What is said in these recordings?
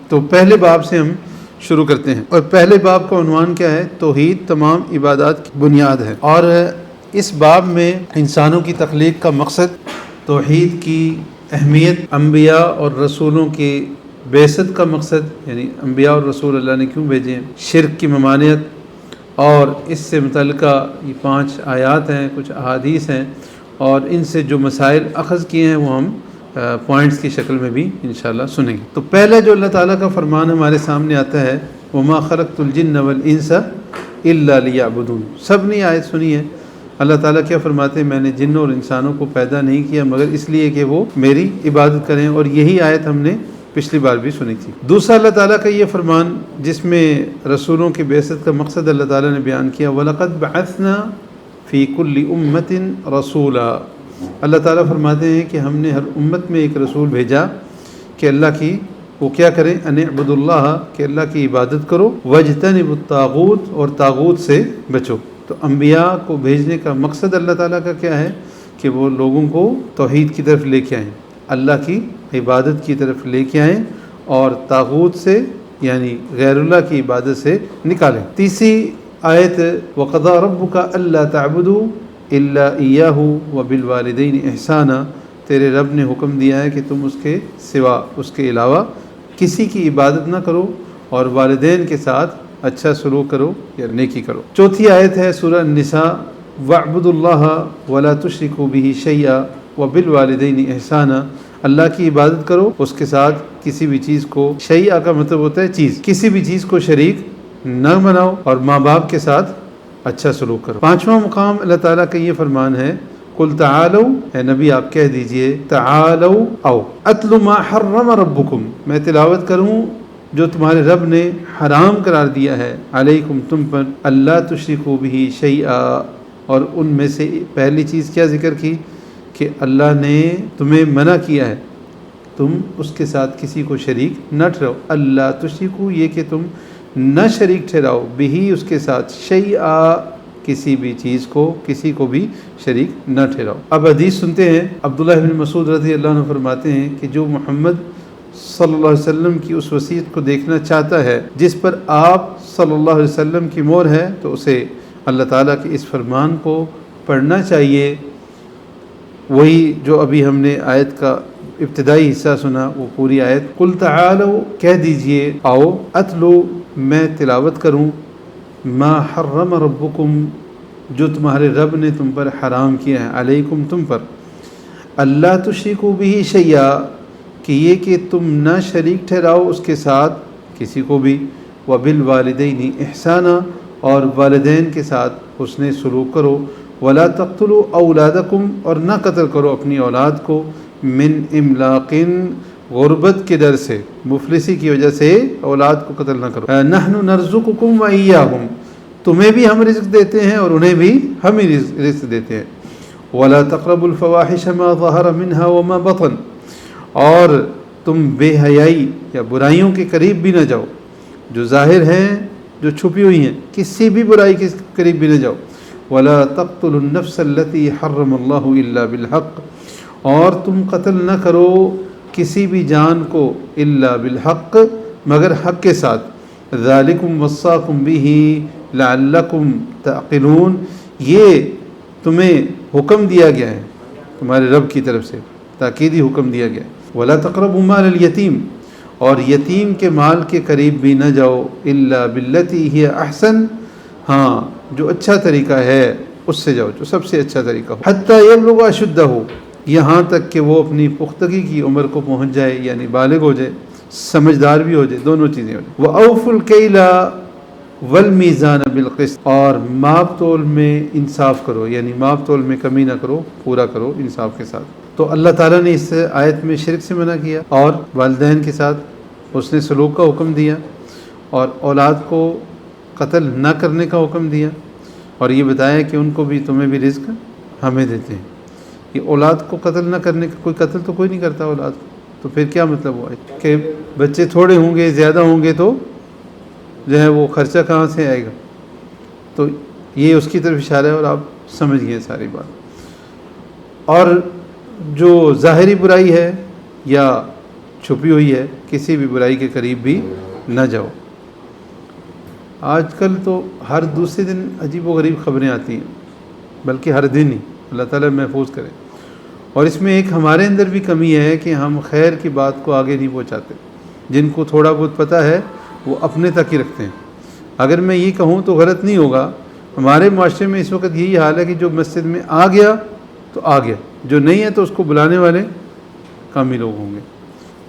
تو پہلے باب سے ہم شروع کرتے ہیں، اور پہلے باب کا عنوان کیا ہے؟ توحید تمام عبادات کی بنیاد ہے۔ اور اس باب میں انسانوں کی تخلیق کا مقصد، توحید کی اہمیت، انبیاء اور رسولوں کی بعثت کا مقصد، یعنی انبیاء اور رسول اللہ نے کیوں بھیجے ہیں، شرک کی ممانعت، اور اس سے متعلقہ یہ 5 آیات ہیں، کچھ احادیث ہیں، اور ان سے جو مسائل اخذ کیے ہیں وہ ہم پوائنٹس کی شکل میں بھی انشاءاللہ سنیں گے۔ تو پہلے جو اللہ تعالیٰ کا فرمان ہمارے سامنے آتا ہے، وَمَا خَلَقْتُ الْجِنَّ وَالْإِنسَ إِلَّا لِيَعْبُدُونِ، سب نے آیت سنی ہے۔ اللہ تعالیٰ کیا فرماتے ہیں؟ میں نے جنوں اور انسانوں کو پیدا نہیں کیا مگر اس لیے کہ وہ میری عبادت کریں، اور یہی آیت ہم نے پچھلی بار بھی سنی تھی۔ دوسرا اللہ تعالیٰ کا یہ فرمان جس میں رسولوں کی بعثت کا مقصد اللہ تعالیٰ نے بیان کیا، وَلَقَدْ بَعَثْنَا فِي كُلِّ أُمَّةٍ رَسُولًا، اللہ تعالیٰ فرماتے ہیں کہ ہم نے ہر امت میں ایک رسول بھیجا کہ اللہ کی وہ کیا کریں، ان اعبدوا اللہ، کہ اللہ کی عبادت کرو، واجتنبوا الطاغوت، اور طاغوت سے بچو۔ تو انبیاء کو بھیجنے کا مقصد اللہ تعالیٰ کا کیا ہے کہ وہ لوگوں کو توحید کی طرف لے کے آئیں، اللہ کی عبادت کی طرف لے کے آئیں، اور طاغوت سے یعنی غیر اللہ کی عبادت سے نکالیں۔ تیسری آیت، وَقَضَىٰ رَبُّكَ أَلَّا تَعْبُدُوا إِلَّا إِيَّاهُ وَبِالْوَالِدَيْنِ إِحْسَانًا، تیرے رب نے حکم دیا ہے کہ تم اس کے سوا، اس کے علاوہ کسی کی عبادت نہ کرو، اور والدین کے ساتھ اچھا سلوک کرو یا نیکی کرو۔ چوتھی آیت ہے سورہ النساء، وَاعْبُدُوا اللَّهَ وَلَا تُشْرِكُوا بِهِ شَيْئًا وَبِالْوَالِدَيْنِ إِحْسَانًا، اللہ کی عبادت کرو، اس کے ساتھ کسی بھی چیز کو، شیء کا مطلب ہوتا ہے چیز، کسی بھی چیز کو شریک نہ بناؤ، اور ماں باپ کے ساتھ اچھا سلوک کرو۔ 5واں مقام اللہ تعالیٰ کا یہ فرمان ہے، قُلْ تَعَالَوْا، اے نبی آپ کہہ دیجئے، تَعَالَوْا آؤ، أَتْلُ مَا حَرَّمَ رَبُّكُمْ، میں تلاوت کروں جو تمہارے رب نے حرام قرار دیا ہے، علیکم تم پر، اللہ تشرکوا بہ شیئا، اور ان میں سے پہلی چیز کیا ذکر کی کہ اللہ نے تمہیں منع کیا ہے تم اس کے ساتھ کسی کو شریک نہ ٹھہراؤ، اللہ تشرکوا، یہ کہ تم نہ شریک ٹھہراؤ، بہی اس کے ساتھ، شیئا کسی بھی چیز کو، کسی کو بھی شریک نہ ٹھہراؤ۔ اب حدیث سنتے ہیں، عبداللہ بن مسعود رضی اللہ عنہ فرماتے ہیں کہ جو محمد صلی اللہ علیہ وسلم کی اس وصیت کو دیکھنا چاہتا ہے جس پر آپ صلی اللہ علیہ وسلم کی مہر ہے، تو اسے اللہ تعالیٰ کے اس فرمان کو پڑھنا چاہیے، وہی جو ابھی ہم نے آیت کا ابتدائی حصہ سنا، وہ پوری آیت، قُلْ تَعَالَوْا، کہہ دیجئے آؤ، اتلو، میں تلاوت کروں، ما حرم ربکم، جو تمہارے رب نے تم پر حرام کیا ہے، علیکم تم پر، اللہ تشرکوا بہ شیئا، کہ یہ کہ تم نہ شریک ٹھہراؤ اس کے ساتھ کسی کو بھی، وبالوالدین احسانا، اور والدین کے ساتھ حسن سلوک کرو، ولا تقتلوا اولادکم، اور نہ قتل کرو اپنی اولاد کو، من املاق، غربت کے ڈر سے، مفلسی کی وجہ سے اولاد کو قتل نہ کرو، نحن نرزقکم وایاہم، تمہیں بھی ہم رزق دیتے ہیں اور انہیں بھی ہم ہی رزق دیتے ہیں، ولا تقربوا الفواحش ما ظہر منها وما بطن، اور تم بے حیائی یا برائیوں کے قریب بھی نہ جاؤ، جو ظاہر ہیں جو چھپی ہوئی ہیں، کسی بھی برائی کے قریب بھی نہ جاؤ، ولا تقتلوا النفس التي حرم اللہ الا بالحق، اور تم قتل نہ کرو کسی بھی جان کو، الا بالحق، مگر حق کے ساتھ، ذالکم وصاکم بہ لعلکم تعقلون، یہ تمہیں حکم دیا گیا ہے تمہارے رب کی طرف سے، تاکیدی حکم دیا گیا ہے، ولا تقربوا مال الیتیم، اور یتیم کے مال کے قریب بھی نہ جاؤ، الا باللتی ہی احسن، ہاں جو اچھا طریقہ ہے اس سے جاؤ، جو سب سے اچھا طریقہ ہو، حتی یبلغ اشدہ، یہاں تک کہ وہ اپنی پختگی کی عمر کو پہنچ جائے، یعنی بالغ ہو جائے، سمجھدار بھی ہو جائے، دونوں چیزیں ہو جائیں، وَأَوْفُوا الْكَيْلَ وَالْمِيزَانَ بِالْقِسْطِ، اور ماپ تول میں انصاف کرو، یعنی ماپ تول میں کمی نہ کرو، پورا کرو انصاف کے ساتھ۔ تو اللہ تعالیٰ نے اس آیت میں شرک سے منع کیا، اور والدین کے ساتھ اس نے سلوک کا حکم دیا، اور اولاد کو قتل نہ کرنے کا حکم دیا، اور یہ بتایا کہ ان کو بھی، تمہیں بھی رزق ہمیں دیتے ہیں۔ یہ اولاد کو قتل نہ کرنے کا، کوئی قتل تو کوئی نہیں کرتا اولاد کو، تو پھر کیا مطلب ہوا کہ بچے تھوڑے ہوں گے، زیادہ ہوں گے تو جو ہے وہ خرچہ کہاں سے آئے گا؟ تو یہ اس کی طرف اشارہ ہے، اور آپ سمجھ گئے ساری بات۔ اور جو ظاہری برائی ہے یا چھپی ہوئی ہے، کسی بھی برائی کے قریب بھی نہ جاؤ۔ آج کل تو ہر دوسرے دن عجیب و غریب خبریں آتی ہیں، بلکہ ہر دن ہی، اللہ تعالیٰ محفوظ کرے۔ اور اس میں ایک ہمارے اندر بھی کمی ہے کہ ہم خیر کی بات کو آگے نہیں پہنچاتے۔ جن کو تھوڑا بہت پتہ ہے وہ اپنے تک ہی رکھتے ہیں۔ اگر میں یہ کہوں تو غلط نہیں ہوگا، ہمارے معاشرے میں اس وقت یہی حال ہے کہ جو مسجد میں آ گیا تو آ گیا، جو نہیں ہے تو اس کو بلانے والے کم ہی لوگ ہوں گے۔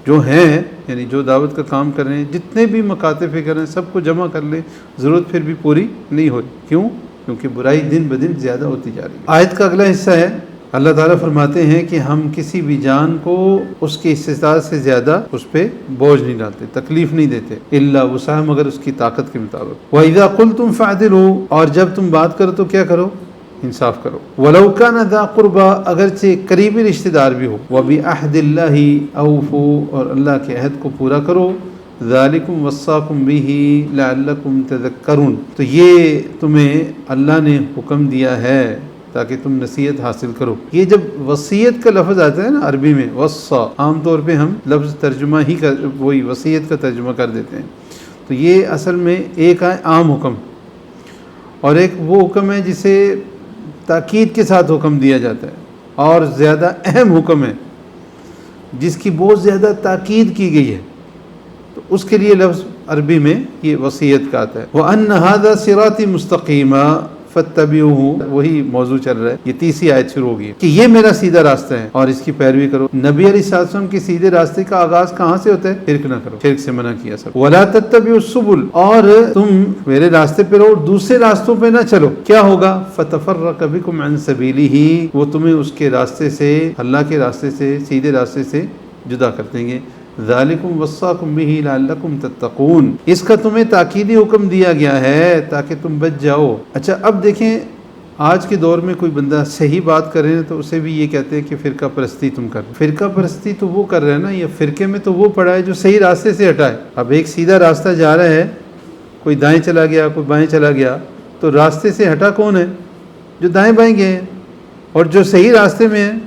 جو ہیں یعنی جو دعوت کا کام کر رہے ہیں، جتنے بھی مکاتب کر رہے ہیں، سب کو جمع کر لیں، ضرورت پھر بھی پوری نہیں ہوئی۔ کیوں؟ کیونکہ برائی دن بدن زیادہ ہوتی جا رہی ہے۔ آیت کا اگلا حصہ ہے، اللہ تعالیٰ فرماتے ہیں کہ ہم کسی بھی جان کو اس کی استطاعت سے زیادہ اس پہ بوجھ نہیں ڈالتے، تکلیف نہیں دیتے، الا وسعہ، مگر اس کی طاقت کے مطابق۔ وَإِذَا قُلْتُمْ فَاعْدِلُوا، اور جب تم بات کرو تو کیا کرو؟ انصاف کرو۔ وَلَوْ كَانَ ذَا قُرْبَى، اگرچہ قریبی رشتہ دار بھی ہو۔ وَبِعَهْدِ اللَّهِ أَوْفُوا، اور اللہ کے عہد کو پورا کرو۔ ذَلِكُمْ وَصَّاكُمْ بِهِ لَعَلَّكُمْ تَذَكَّرُونَ، تو یہ تمہیں اللہ نے حکم دیا ہے تاکہ تم نصیحت حاصل کرو۔ یہ جب وصیت کا لفظ آتا ہے نا عربی میں، وصّا، عام طور پہ ہم لفظ ترجمہ ہی وہی وصیت کا ترجمہ کر دیتے ہیں، تو یہ اصل میں ایک ہے عام حکم، اور ایک وہ حکم ہے جسے تاکید کے ساتھ حکم دیا جاتا ہے، اور زیادہ اہم حکم ہے جس کی بہت زیادہ تاکید کی گئی ہے، تو اس کے لیے لفظ عربی میں یہ وصیت کا آتا ہے۔ وَأَنَّ هَذَا صِرَاطِي مُسْتَقِيمًا فَاتَّبِعُوهُ، وہی موضوع چل رہا ہے، یہ تیسری آیت شروع ہوگی کہ یہ میرا سیدھا راستہ ہے اور اس کی پیروی کرو۔ نبی علیہ السلام کے سیدھے راستے کا آغاز کہاں سے ہوتا ہے؟ شرک نہ کرو، شرک سے منع کیا سب۔ وَلَا تَتَّبِعُوا السُّبُلَ، اور تم میرے راستے پہ رہو، دوسرے راستوں پہ نہ چلو، کیا ہوگا؟ فَتَفَرَّقَ بِكُمْ عَنْ سَبِيلِهِ، وہ تمہیں اس کے راستے سے، اللہ کے راستے سے، سیدھے راستے سے جدا کر دیں گے۔ ذالکم وصاکم بہ لعلکم تتقون، اس کا تمہیں تاکیدی حکم دیا گیا ہے تاکہ تم بچ جاؤ۔ اچھا اب دیکھیں، آج کے دور میں کوئی بندہ صحیح بات کر رہے ہیں تو اسے بھی یہ کہتے ہیں کہ فرقہ پرستی تم کر، فرقہ پرستی تو وہ کر رہے ہیں نا، یہ فرقے میں تو وہ پڑا ہے جو صحیح راستے سے ہٹا ہے۔ اب ایک سیدھا راستہ جا رہا ہے، کوئی دائیں چلا گیا، کوئی بائیں چلا گیا، تو راستے سے ہٹا کون ہے؟ جو دائیں بائیں گئے ہیں، اور جو صحیح راستے میں ہیں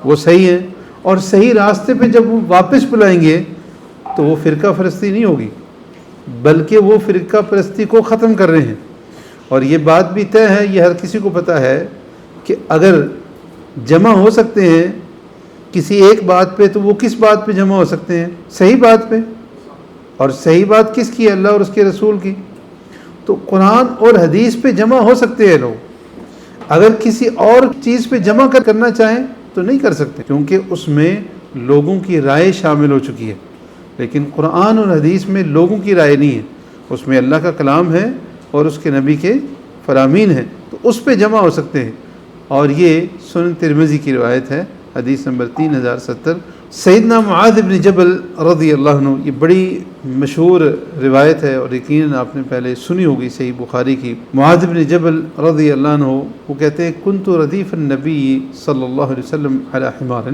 وہ صحیح ہیں، اور صحیح راستے پہ جب وہ واپس بلائیں گے تو وہ فرقہ پرستی نہیں ہوگی، بلکہ وہ فرقہ پرستی کو ختم کر رہے ہیں۔ اور یہ بات بھی طے ہے، یہ ہر کسی کو پتہ ہے کہ اگر جمع ہو سکتے ہیں کسی ایک بات پہ تو وہ کس بات پہ جمع ہو سکتے ہیں؟ صحیح بات پہ، اور صحیح بات کس کی ہے؟ اللہ اور اس کے رسول کی۔ تو قرآن اور حدیث پہ جمع ہو سکتے ہیں لوگ، اگر کسی اور چیز پہ جمع کرنا چاہیں تو نہیں کر سکتے، کیونکہ اس میں لوگوں کی رائے شامل ہو چکی ہے۔ لیکن قرآن اور حدیث میں لوگوں کی رائے نہیں ہے، اس میں اللہ کا کلام ہے اور اس کے نبی کے فرامین ہیں، تو اس پہ جمع ہو سکتے ہیں۔ اور یہ سنن ترمذی کی روایت ہے، حدیث نمبر 3070۔ سیدنا معاذ بن جبل رضی اللہ عنہ، یہ بڑی مشہور روایت ہے اور یقیناً آپ نے پہلے سنی ہوگی، صحیح بخاری کی۔ معاذ بن جبل رضی اللہ عنہ وہ کہتے ہیں، کنت ردیف النبی صلی اللہ علیہ وسلم علی حمار،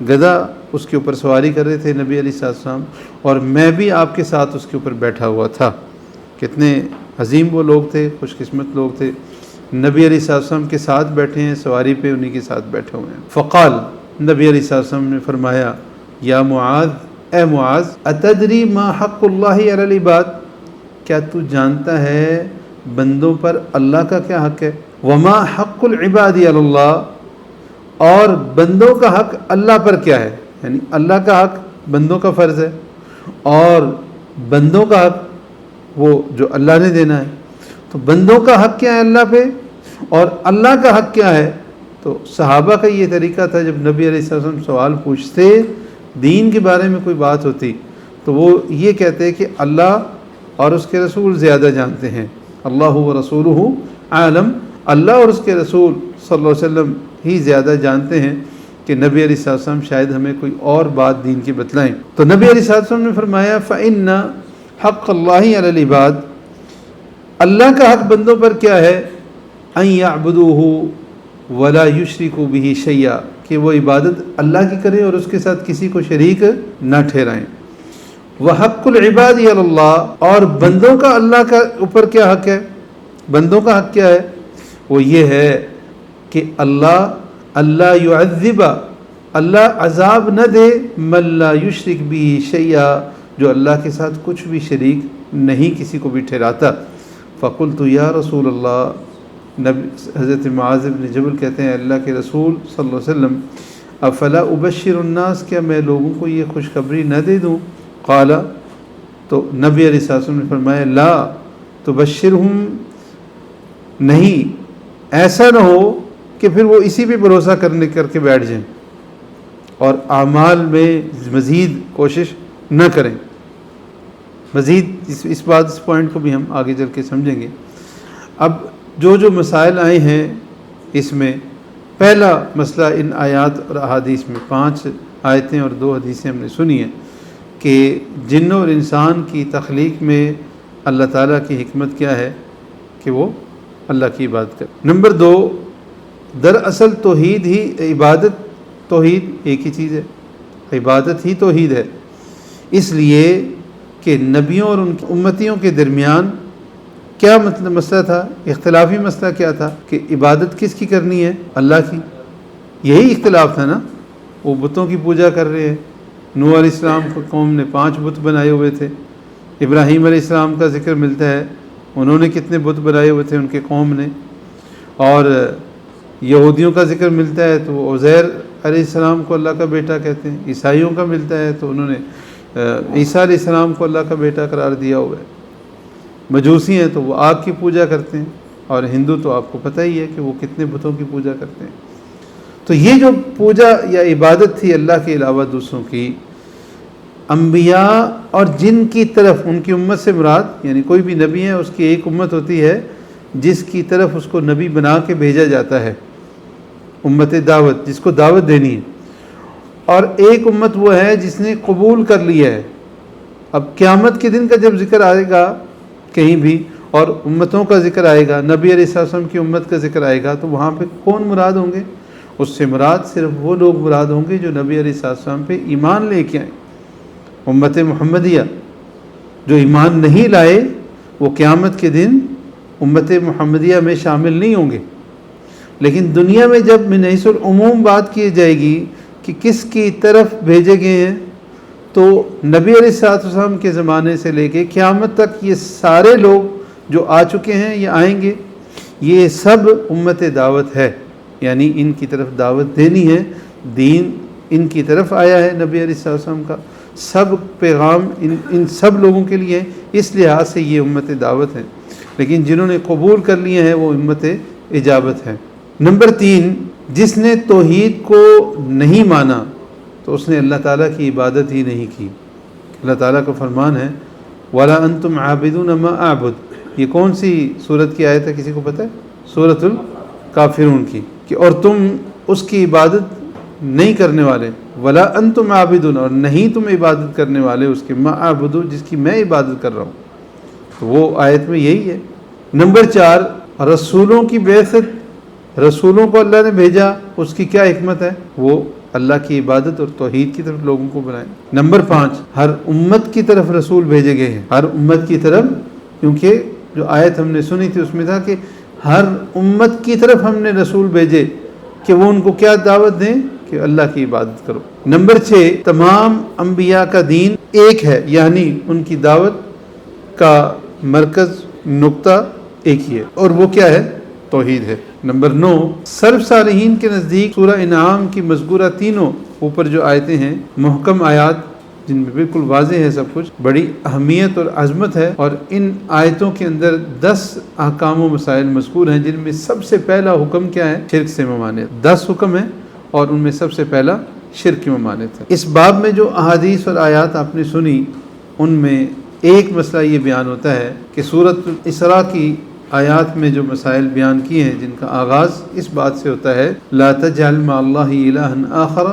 گدھا اس کے اوپر سواری کر رہے تھے نبی علیہ السلام، اور میں بھی آپ کے ساتھ اس کے اوپر بیٹھا ہوا تھا۔ کتنے عظیم وہ لوگ تھے، خوش قسمت لوگ تھے، نبی علیہ السلام کے ساتھ بیٹھے ہیں سواری پہ، انہی کے ساتھ بیٹھے ہوئے ہیں۔ فقال، نبی علیہ السلام نے فرمایا، یا معاذ، اے معاذ، اتدری ما حق اللہ علی العباد، کیا تو جانتا ہے بندوں پر اللہ کا کیا حق ہے؟ وما حق العباد علی اللہ، اور بندوں کا حق اللہ پر کیا ہے؟ یعنی اللہ کا حق بندوں کا فرض ہے، اور بندوں کا حق وہ جو اللہ نے دینا ہے۔ تو بندوں کا حق کیا ہے اللہ پہ، اور اللہ کا حق کیا ہے؟ تو صحابہ کا یہ طریقہ تھا، جب نبی علیہ السلام سوال پوچھتے دین کے بارے میں کوئی بات ہوتی تو وہ یہ کہتے کہ اللہ اور اس کے رسول زیادہ جانتے ہیں، اللہ و رسولہ عالم، اللہ اور اس کے رسول صلی اللہ علیہ وسلم ہی زیادہ جانتے ہیں کہ نبی علیہ السلام شاید ہمیں کوئی اور بات دین کی بتلائیں۔ تو نبی علیہ السلام نے فرمایا، فَإِنَّ حق اللہ علی العباد، اللہ کا حق بندوں پر کیا ہے؟ ان یعبدوہ ولا یشرکوا بہ شیئا، کہ وہ عبادت اللہ کی کریں اور اس کے ساتھ کسی کو شریک نہ ٹھہرائیں۔ وحق العباد علی اللہ، اور بندوں کا اللہ کا اوپر کیا حق ہے؟ بندوں کا حق کیا ہے؟ وہ یہ ہے کہ اللہ یعذب اللہ عذاب نہ دے من لا یشرک بھی شیئا، جو اللہ کے ساتھ کچھ بھی شریک نہیں کسی کو بھی ٹھہراتا۔ فقلت یا رسول اللہ، حضرت معاذ بن جبل کہتے ہیں اللہ کے رسول صلی اللہ علیہ وسلم، افلا ابشر الناس، کیا میں لوگوں کو یہ خوشخبری نہ دے دوں؟ قال، تو نبی علیہ السلام نے فرمایا لا تبشرہم، نہیں، ایسا نہ ہو کہ پھر وہ اسی پہ بھروسہ کر کے بیٹھ جائیں اور اعمال میں مزید کوشش نہ کریں۔ مزید اس پوائنٹ کو بھی ہم آگے چل کے سمجھیں گے۔ اب جو مسائل آئے ہیں اس میں پہلا مسئلہ ان آیات اور احادیث میں 5 آیتیں اور 2 حدیثیں ہم نے سنی ہیں کہ جن اور انسان کی تخلیق میں اللہ تعالیٰ کی حکمت کیا ہے کہ وہ اللہ کی عبادت کرے۔ نمبر 2، دراصل توحید ہی عبادت، توحید ایک ہی چیز ہے، عبادت ہی توحید ہے، اس لیے کہ نبیوں اور ان کی امتیوں کے درمیان کیا مسئلہ تھا، اختلافی مسئلہ کیا تھا کہ عبادت کس کی کرنی ہے؟ اللہ کی، یہی اختلاف تھا نا۔ وہ بتوں کی پوجا کر رہے ہیں، نوح علیہ السلام کو قوم نے 5 بت بنائے ہوئے تھے، ابراہیم علیہ السلام کا ذکر ملتا ہے، انہوں نے کتنے بت بنائے ہوئے تھے ان کے قوم نے، اور یہودیوں کا ذکر ملتا ہے تو وہ عزیر علیہ السلام کو اللہ کا بیٹا کہتے ہیں، عیسائیوں کا ملتا ہے تو انہوں نے عیسیٰ علیہ السلام کو اللہ کا بیٹا قرار دیا ہوا ہے، مجوسی ہیں تو وہ آگ کی پوجا کرتے ہیں، اور ہندو تو آپ کو پتہ ہی ہے کہ وہ کتنے بتوں کی پوجا کرتے ہیں۔ تو یہ جو پوجا یا عبادت تھی اللہ کے علاوہ دوسروں کی، انبیاء اور جن کی طرف ان کی امت سے مراد، یعنی کوئی بھی نبی ہے اس کی ایک امت ہوتی ہے جس کی طرف اس کو نبی بنا کے بھیجا جاتا ہے، امت دعوت جس کو دعوت دینی ہے، اور ایک امت وہ ہے جس نے قبول کر لیا ہے۔ اب قیامت کے دن کا جب ذکر آئے گا کہیں بھی اور امتوں کا ذکر آئے گا، نبی علیہ السلام کی امت کا ذکر آئے گا، تو وہاں پہ کون مراد ہوں گے؟ اس سے مراد صرف وہ لوگ مراد ہوں گے جو نبی علیہ السلام پہ ایمان لے کے آئیں، امت محمدیہ۔ جو ایمان نہیں لائے وہ قیامت کے دن امت محمدیہ میں شامل نہیں ہوں گے۔ لیکن دنیا میں جب من حیث العموم بات کی جائے گی کہ کس کی طرف بھیجے گئے ہیں، تو نبی علیہ السلام کے زمانے سے لے کے قیامت تک یہ سارے لوگ جو آ چکے ہیں یا آئیں گے، یہ سب امت دعوت ہے، یعنی ان کی طرف دعوت دینی ہے، دین ان کی طرف آیا ہے نبی علیہ السلام کا، سب پیغام ان سب لوگوں کے لیے، اس لحاظ سے یہ امت دعوت ہے۔ لیکن جنہوں نے قبول کر لیے ہیں وہ امت اجابت ہے۔ نمبر 3، جس نے توحید کو نہیں مانا تو اس نے اللہ تعالیٰ کی عبادت ہی نہیں کی۔ اللہ تعالیٰ کا فرمان ہے وَلَا أَنْتُمْ عَابِدُونَ مَا أَعْبُدُ، یہ کون سی سورت کی آیت ہے، کسی کو پتہ ہے؟ سورۃ الکافرون کی، کہ اور تم اس کی عبادت نہیں کرنے والے، وَلَا أَنْتُمْ عَابِدُونَ، اور نہیں تم عبادت کرنے والے اس کے، مَا أَعْبُدُ، جس کی میں عبادت کر رہا ہوں۔ تو وہ آیت میں یہی ہے۔ نمبر 4، رسولوں کی بعثت، رسولوں کو اللہ نے بھیجا، اس کی کیا حکمت ہے؟ وہ اللہ کی عبادت اور توحید کی طرف لوگوں کو بنائیں۔ نمبر 5، ہر امت کی طرف رسول بھیجے گئے ہیں، ہر امت کی طرف، کیونکہ جو آیت ہم نے سنی تھی اس میں تھا کہ ہر امت کی طرف ہم نے رسول بھیجے کہ وہ ان کو کیا دعوت دیں کہ اللہ کی عبادت کرو۔ نمبر 6، تمام انبیاء کا دین ایک ہے، یعنی ان کی دعوت کا مرکز نقطہ ایک ہی ہے، اور وہ کیا ہے؟ توحید ہے۔ نمبر 9، سلف صالحین کے نزدیک سورہ انعام کی مذکورہ تینوں اوپر جو آیتیں ہیں، محکم آیات جن میں بالکل واضح ہے سب کچھ، بڑی اہمیت اور عظمت ہے، اور ان آیتوں کے اندر 10 احکام و مسائل مذکور ہیں، جن میں سب سے پہلا حکم کیا ہے؟ شرک سے ممانعت۔ 10 حکم ہیں اور ان میں سب سے پہلا شرک کی ممانعت ہے۔ اس باب میں جو احادیث اور آیات آپ نے سنی، ان میں ایک مسئلہ یہ بیان ہوتا ہے کہ سورۃ الاسراء کی آیات میں جو مسائل بیان کیے ہیں، جن کا آغاز اس بات سے ہوتا ہے لا تجعل مع اللہ الہا آخر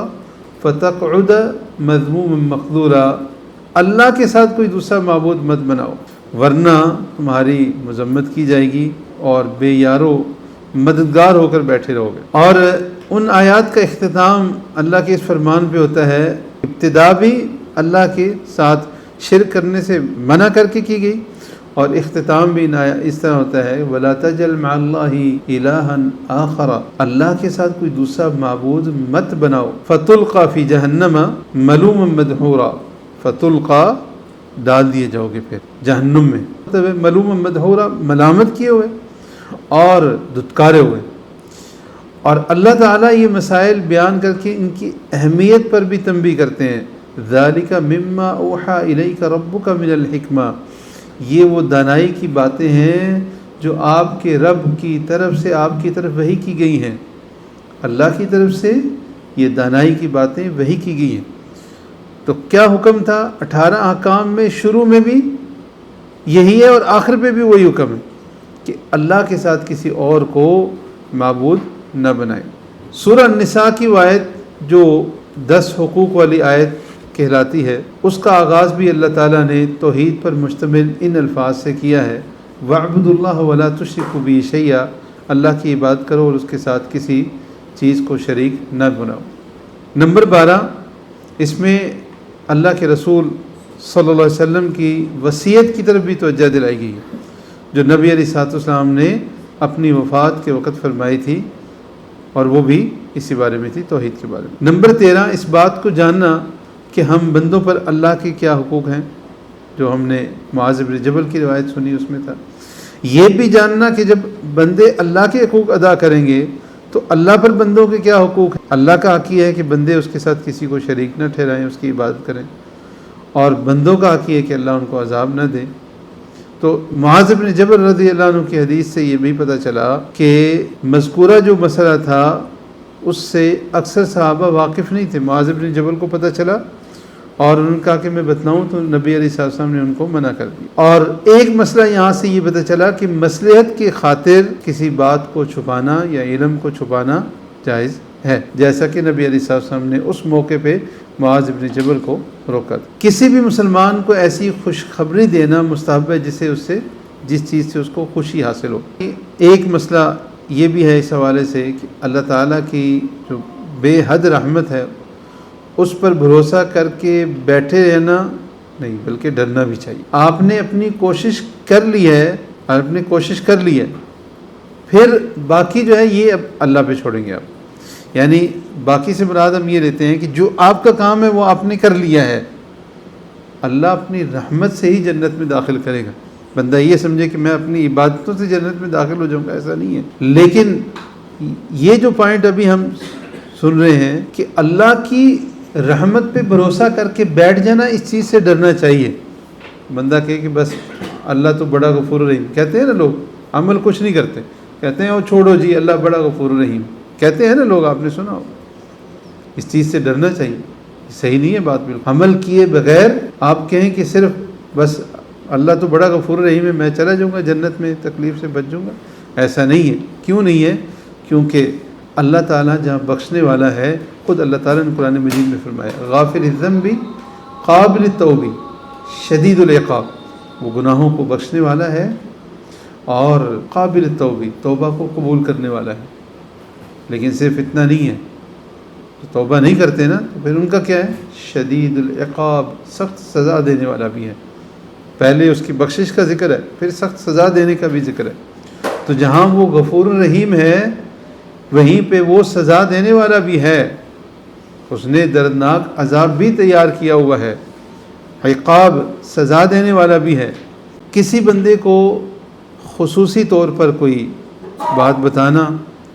فتقعد مذموما مخذورا، اللہ کے ساتھ کوئی دوسرا معبود مت بناؤ ورنہ تمہاری مذمت کی جائے گی اور بے یارو مددگار ہو کر بیٹھے رہو گے۔ اور ان آیات کا اختتام اللہ کے اس فرمان پہ ہوتا ہے، ابتدا بھی اللہ کے ساتھ شرک کرنے سے منع کر کے کی گئی، اور اختتام بھی اس طرح ہوتا ہے وَلَا تَجْعَلْ مَعَ اللَّهِ إِلَٰهًا آخَرَ، اللہ کے ساتھ کوئی دوسرا معبود مت بناؤ، فَتُلْقَى فِي جَهَنَّمَ مَلُومًا مَدْحُورًا، فَتُلْقَى ڈال دیے جاؤ گے پھر جہنم میں، مطلب ملوما مدحورا، ملامت کیے ہوئے اور دھتکارے ہوئے۔ اور اللہ تعالیٰ یہ مسائل بیان کر کے ان کی اہمیت پر بھی تنبیہ کرتے ہیں، ذَلِكَ مِمَّا أَوْحَىٰ إِلَيْكَ رَبُّكَ مِنَ الْحِكْمَةِ، یہ وہ دانائی کی باتیں ہیں جو آپ کے رب کی طرف سے آپ کی طرف وحی کی گئی ہیں، اللہ کی طرف سے یہ دانائی کی باتیں وحی کی گئی ہیں۔ تو کیا حکم تھا 18 احکام میں؟ شروع میں بھی یہی ہے اور آخر پہ بھی وہی حکم ہے کہ اللہ کے ساتھ کسی اور کو معبود نہ بنائیں۔ سورہ النساء کی آیت جو 10 حقوق والی آیت کہلاتی ہے، اس کا آغاز بھی اللہ تعالیٰ نے توحید پر مشتمل ان الفاظ سے کیا ہے، وَاعْبُدُوا اللَّهَ وَلَا تُشْرِكُوا بِهِ شَيْئًا، اللہ کی عبادت کرو اور اس کے ساتھ کسی چیز کو شریک نہ بناؤ۔ نمبر 12، اس میں اللہ کے رسول صلی اللہ علیہ وسلم کی وصیت کی طرف بھی توجہ دلائی گئی ہے، جو نبی علیہ السلام نے اپنی وفات کے وقت فرمائی تھی، اور وہ بھی اسی بارے میں تھی، توحید کے بارے میں۔ نمبر 13، اس بات کو جاننا کہ ہم بندوں پر اللہ کے کیا حقوق ہیں، جو ہم نے معاذ بن جبل کی روایت سنی اس میں تھا۔ یہ بھی جاننا کہ جب بندے اللہ کے حقوق ادا کریں گے تو اللہ پر بندوں کے کیا حقوق ہیں۔ اللہ کا حق یہ ہے کہ بندے اس کے ساتھ کسی کو شریک نہ ٹھہرائیں، اس کی عبادت کریں، اور بندوں کا حق یہ ہے کہ اللہ ان کو عذاب نہ دے۔ تو معاذ بن جبل رضی اللہ عنہ کی حدیث سے یہ بھی پتہ چلا کہ مذکورہ جو مسئلہ تھا اس سے اکثر صحابہ واقف نہیں تھے۔ معاذ بن جبل کو پتہ چلا اور انہوں نے کہا کہ میں بتلاؤں، تو نبی علیہ السلام نے ان کو منع کر دیا۔ اور ایک مسئلہ یہاں سے یہ پتہ چلا کہ مصلحت کی خاطر کسی بات کو چھپانا یا علم کو چھپانا جائز ہے، جیسا کہ نبی علیہ السلام نے اس موقع پہ معاذ بن جبل کو روکا تھا۔ کسی بھی مسلمان کو ایسی خوشخبری دینا مستحب ہے جس چیز سے اس کو خوشی حاصل ہو۔ ایک مسئلہ یہ بھی ہے اس حوالے سے کہ اللہ تعالیٰ کی جو بے حد رحمت ہے اس پر بھروسہ کر کے بیٹھے رہنا نہیں، بلکہ ڈرنا بھی چاہیے۔ آپ نے اپنی کوشش کر لی ہے، پھر باقی جو ہے یہ اب اللہ پہ چھوڑیں گے آپ، یعنی باقی سے مراد ہم یہ لیتے ہیں کہ جو آپ کا کام ہے وہ آپ نے کر لیا ہے، اللہ اپنی رحمت سے ہی جنت میں داخل کرے گا۔ بندہ یہ سمجھے کہ میں اپنی عبادتوں سے جنت میں داخل ہو جاؤں گا، ایسا نہیں ہے۔ لیکن یہ جو پوائنٹ ابھی ہم سن رہے ہیں کہ اللہ کی رحمت پہ بھروسہ کر کے بیٹھ جانا، اس چیز سے ڈرنا چاہیے۔ بندہ کہے کہ بس اللہ تو بڑا غفور رحیم، کہتے ہیں نا لوگ، عمل کچھ نہیں کرتے، کہتے ہیں وہ چھوڑو جی اللہ بڑا غفور رحیم، کہتے ہیں نا لوگ، آپ نے سنا ہو۔ اس چیز سے ڈرنا چاہیے، صحیح نہیں ہے بات بالکل۔ عمل کیے بغیر آپ کہیں کہ صرف بس اللہ تو بڑا غفور رحیم ہے، میں چلا جاؤں گا جنت میں، تکلیف سے بچ جاؤں گا، ایسا نہیں ہے۔ کیوں نہیں ہے؟ کیونکہ اللہ تعالیٰ جہاں بخشنے والا ہے، خود اللہ تعالیٰ نے قرآن مجید میں فرمایا غافر الذنب قابل التوب شدید العقاب، وہ گناہوں کو بخشنے والا ہے اور قابل التوب، توبہ کو قبول کرنے والا ہے۔ لیکن صرف اتنا نہیں ہے، جو توبہ نہیں کرتے نا تو پھر ان کا کیا ہے؟ شدید العقاب، سخت سزا دینے والا بھی ہے۔ پہلے اس کی بخشش کا ذکر ہے، پھر سخت سزا دینے کا بھی ذکر ہے۔ تو جہاں وہ غفور الرحیم ہے وہیں پہ وہ سزا دینے والا بھی ہے، اس نے دردناک عذاب بھی تیار کیا ہوا ہے، عقاب سزا دینے والا بھی ہے۔ کسی بندے کو خصوصی طور پر کوئی بات بتانا،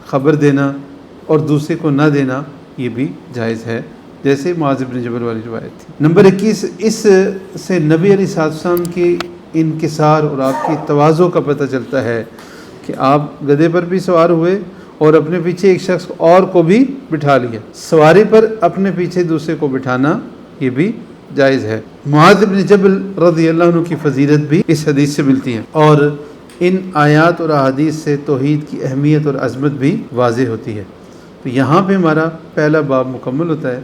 خبر دینا اور دوسرے کو نہ دینا، یہ بھی جائز ہے، جیسے معاذ بن جبل والی روایت تھی۔ نمبر 21، اس سے نبی علیہ السلام کی انکسار اور آپ کی تواضع کا پتہ چلتا ہے کہ آپ گدھے پر بھی سوار ہوئے اور اپنے پیچھے ایک شخص اور کو بھی بٹھا لیا۔ سواری پر اپنے پیچھے دوسرے کو بٹھانا یہ بھی جائز ہے۔ معاذ بن جبل رضی اللہ عنہ کی فضیلت بھی اس حدیث سے ملتی ہے، اور ان آیات اور احادیث سے توحید کی اہمیت اور عظمت بھی واضح ہوتی ہے۔ تو یہاں پہ ہمارا پہلا باب مکمل ہوتا ہے۔